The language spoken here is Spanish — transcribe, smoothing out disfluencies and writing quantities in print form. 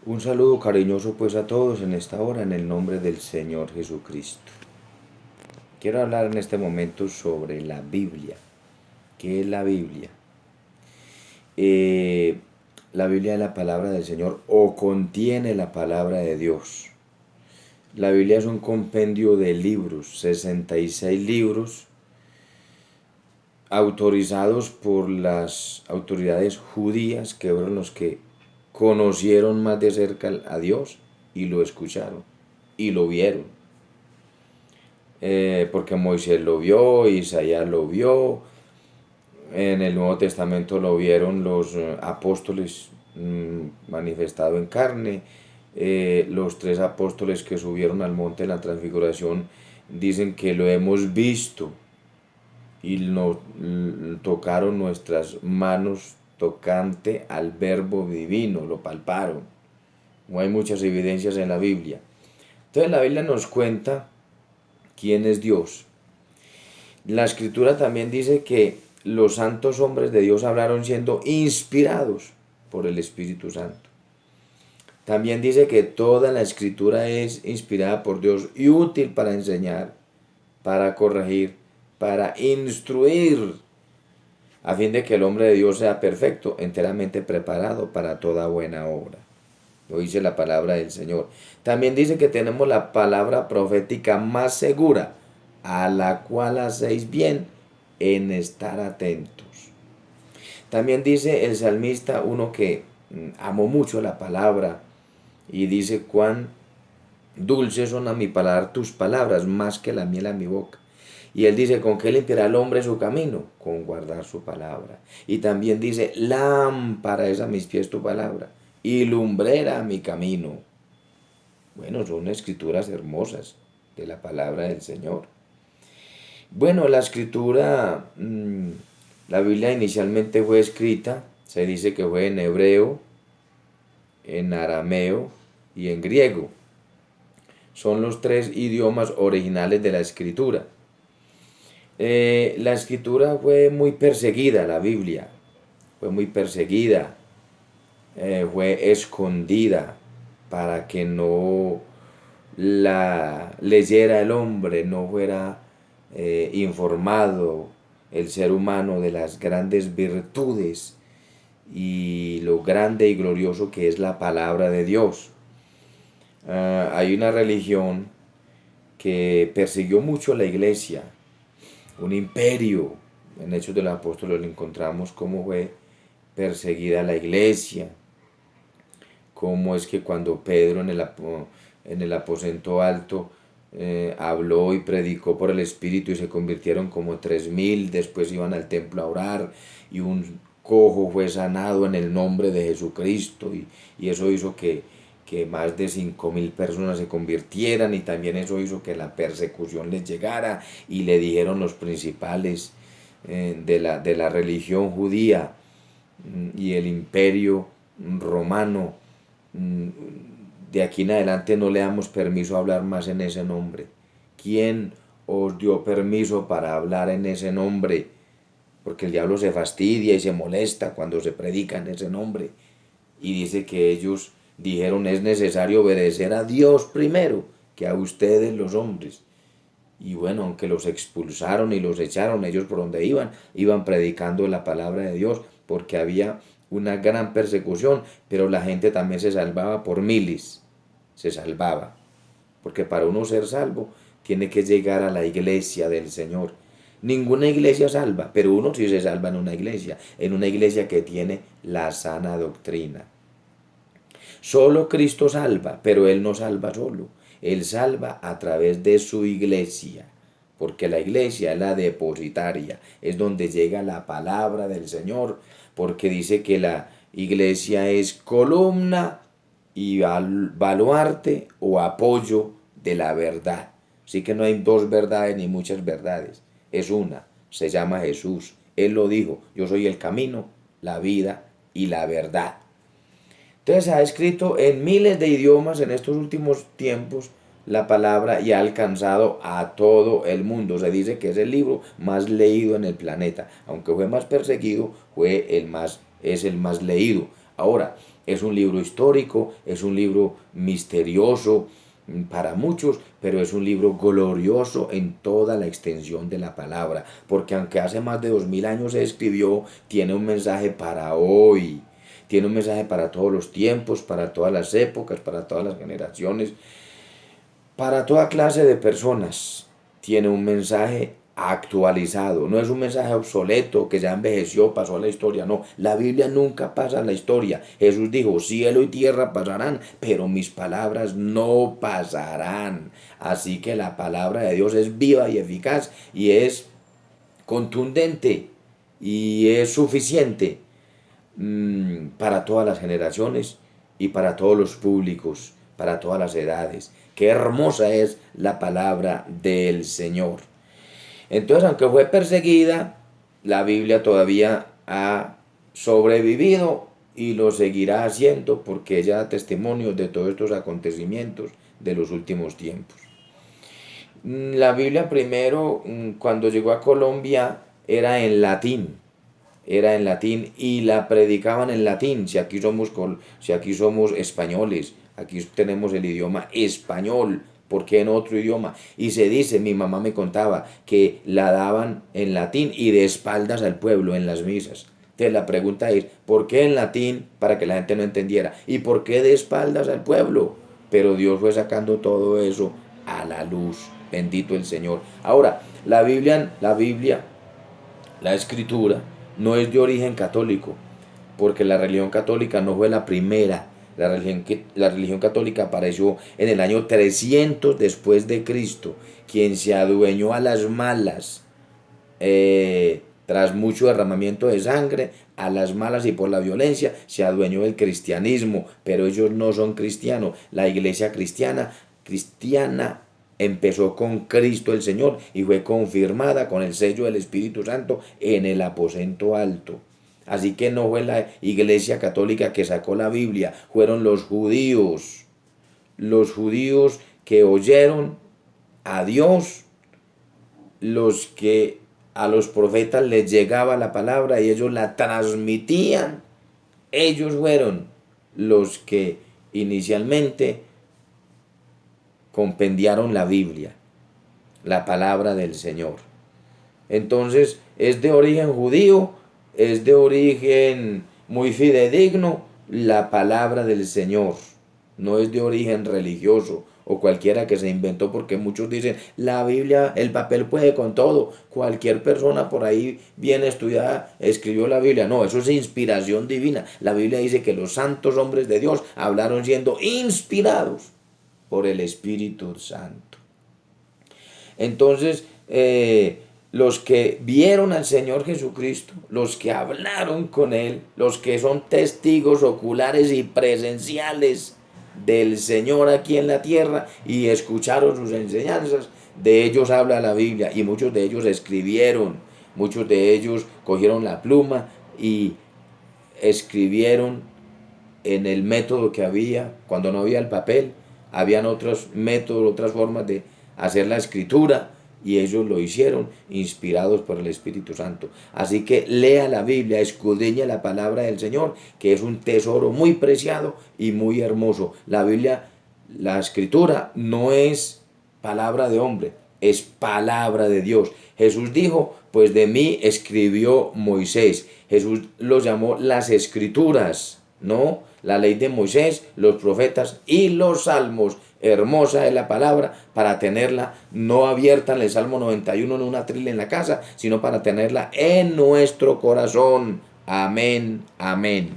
Un saludo cariñoso pues a todos en esta hora en el nombre del Señor Jesucristo. Quiero hablar en este momento sobre la Biblia. ¿Qué es la Biblia? Eh, la Biblia es la palabra del Señor o contiene la palabra de Dios. La Biblia es un compendio de libros, 66 libros autorizados por las autoridades judías que fueron los que conocieron más de cerca a Dios y lo escucharon y lo vieron. Porque Moisés lo vio, Isaías lo vio, en el Nuevo Testamento lo vieron los apóstoles manifestado en carne, los tres apóstoles que subieron al monte de la transfiguración dicen que lo hemos visto y nos tocaron nuestras manos tocante al verbo divino, lo palparon. No hay muchas evidencias en la Biblia. Entonces la Biblia nos cuenta quién es Dios. La escritura también dice que los santos hombres de Dios hablaron siendo inspirados por el Espíritu Santo. También dice que toda la escritura es inspirada por Dios y útil para enseñar, para corregir, para instruir, a fin de que el hombre de Dios sea perfecto, enteramente preparado para toda buena obra. Lo dice la palabra del Señor. También dice que tenemos la palabra profética más segura, a la cual hacéis bien en estar atentos. También dice el salmista, uno que amó mucho la palabra, y dice cuán dulces son a mi paladar tus palabras, más que la miel a mi boca. Y él dice, ¿con qué limpiará el hombre su camino? Con guardar su palabra. Y también dice, lámpara es a mis pies tu palabra y lumbrera a mi camino. Bueno, son escrituras hermosas de la palabra del Señor. Bueno, la escritura, la Biblia inicialmente fue escrita, se dice que fue en hebreo, en arameo y en griego. Son los tres idiomas originales de la escritura. La escritura fue muy perseguida, la Biblia fue muy perseguida, fue escondida para que no la leyera el hombre, no fuera informado el ser humano de las grandes virtudes y lo grande y glorioso que es la palabra de Dios. Hay una religión que persiguió mucho a la iglesia, un imperio. En Hechos de los Apóstoles lo encontramos cómo fue perseguida la iglesia, cómo es que cuando Pedro en el aposento alto habló y predicó por el Espíritu y se convirtieron como 3000, después iban al templo a orar y un cojo fue sanado en el nombre de Jesucristo y eso hizo que más de 5000 personas se convirtieran y también eso hizo que la persecución les llegara y le dijeron los principales de la religión judía y el imperio romano, de aquí en adelante no le damos permiso a hablar más en ese nombre. ¿Quién os dio permiso para hablar en ese nombre? Porque el diablo se fastidia y se molesta cuando se predica en ese nombre. Y dice que ellos dijeron es necesario obedecer a Dios primero que a ustedes los hombres. Y bueno, aunque los expulsaron y los echaron, ellos por donde iban predicando la palabra de Dios, porque había una gran persecución, pero la gente también se salvaba por miles, se salvaba, porque para uno ser salvo tiene que llegar a la iglesia del Señor. Ninguna iglesia salva, pero uno sí se salva en una iglesia que tiene la sana doctrina. Solo Cristo salva, pero Él no salva solo. Él salva a través de su iglesia, porque la iglesia es la depositaria, es donde llega la palabra del Señor, porque dice que la iglesia es columna y baluarte o apoyo de la verdad. Así que no hay dos verdades ni muchas verdades, es una, se llama Jesús. Él lo dijo, yo soy el camino, la vida y la verdad. Entonces se ha escrito en miles de idiomas en estos últimos tiempos la palabra y ha alcanzado a todo el mundo. Se dice que es el libro más leído en el planeta. Aunque fue más perseguido, es el más leído. Ahora, Es un libro histórico, es un libro misterioso para muchos, pero es un libro glorioso en toda la extensión de la palabra, porque aunque hace más de 2000 años se escribió, tiene un mensaje para hoy, tiene un mensaje para todos los tiempos, para todas las épocas, para todas las generaciones, para toda clase de personas. Tiene un mensaje actualizado, no es un mensaje obsoleto que ya envejeció, pasó a la historia, no, la Biblia nunca pasa a la historia. Jesús dijo, cielo y tierra pasarán, pero mis palabras no pasarán. Así que la palabra de Dios es viva y eficaz y es contundente y es suficiente para todas las generaciones y para todos los públicos, para todas las edades. Qué hermosa es la palabra del Señor. Entonces, aunque fue perseguida, la Biblia todavía ha sobrevivido y lo seguirá haciendo porque ella da testimonio de todos estos acontecimientos de los últimos tiempos. La Biblia primero, cuando llegó a Colombia, era en latín y la predicaban en latín. Si aquí somos españoles, aquí tenemos el idioma español, ¿por qué en otro idioma? Y se dice, mi mamá me contaba, que la daban en latín y de espaldas al pueblo en las misas. Entonces la pregunta es, ¿por qué en latín para que la gente no entendiera? ¿Y por qué de espaldas al pueblo? Pero Dios fue sacando todo eso a la luz. Bendito el Señor. Ahora, la escritura, no es de origen católico, porque la religión católica no fue la primera. La religión católica apareció en el año 300 después de Cristo, quien se adueñó a las malas, tras mucho derramamiento de sangre, a las malas y por la violencia, se adueñó del cristianismo, pero ellos no son cristianos. La iglesia cristiana empezó con Cristo el Señor y fue confirmada con el sello del Espíritu Santo en el aposento alto. Así que no fue la iglesia católica que sacó la Biblia, fueron los judíos que oyeron a Dios, los que a los profetas les llegaba la palabra y ellos la transmitían. Ellos fueron los que inicialmente compendiaron la Biblia, la palabra del Señor. Entonces, es de origen judío, es de origen muy fidedigno la palabra del Señor. No es de origen religioso o cualquiera que se inventó, porque muchos dicen, la Biblia, el papel puede con todo. Cualquier persona por ahí bien estudiada escribió la Biblia. No, eso es inspiración divina. La Biblia dice que los santos hombres de Dios hablaron siendo inspirados por el Espíritu Santo. Entonces, los que vieron al Señor Jesucristo, los que hablaron con Él, los que son testigos oculares y presenciales del Señor aquí en la tierra y escucharon sus enseñanzas, de ellos habla la Biblia y muchos de ellos escribieron, muchos de ellos cogieron la pluma y escribieron en el método que había, cuando no había el papel, habían otros métodos, otras formas de hacer la escritura y ellos lo hicieron inspirados por el Espíritu Santo. Así que lea la Biblia, escudriñe la palabra del Señor, que es un tesoro muy preciado y muy hermoso. La Biblia, la escritura no es palabra de hombre, es palabra de Dios. Jesús dijo, pues de mí escribió Moisés. Jesús lo llamó las escrituras, ¿no? La ley de Moisés, los profetas y los salmos. Hermosa es la palabra para tenerla no abierta en el Salmo 91 en una trila en la casa, sino para tenerla en nuestro corazón. Amén, amén.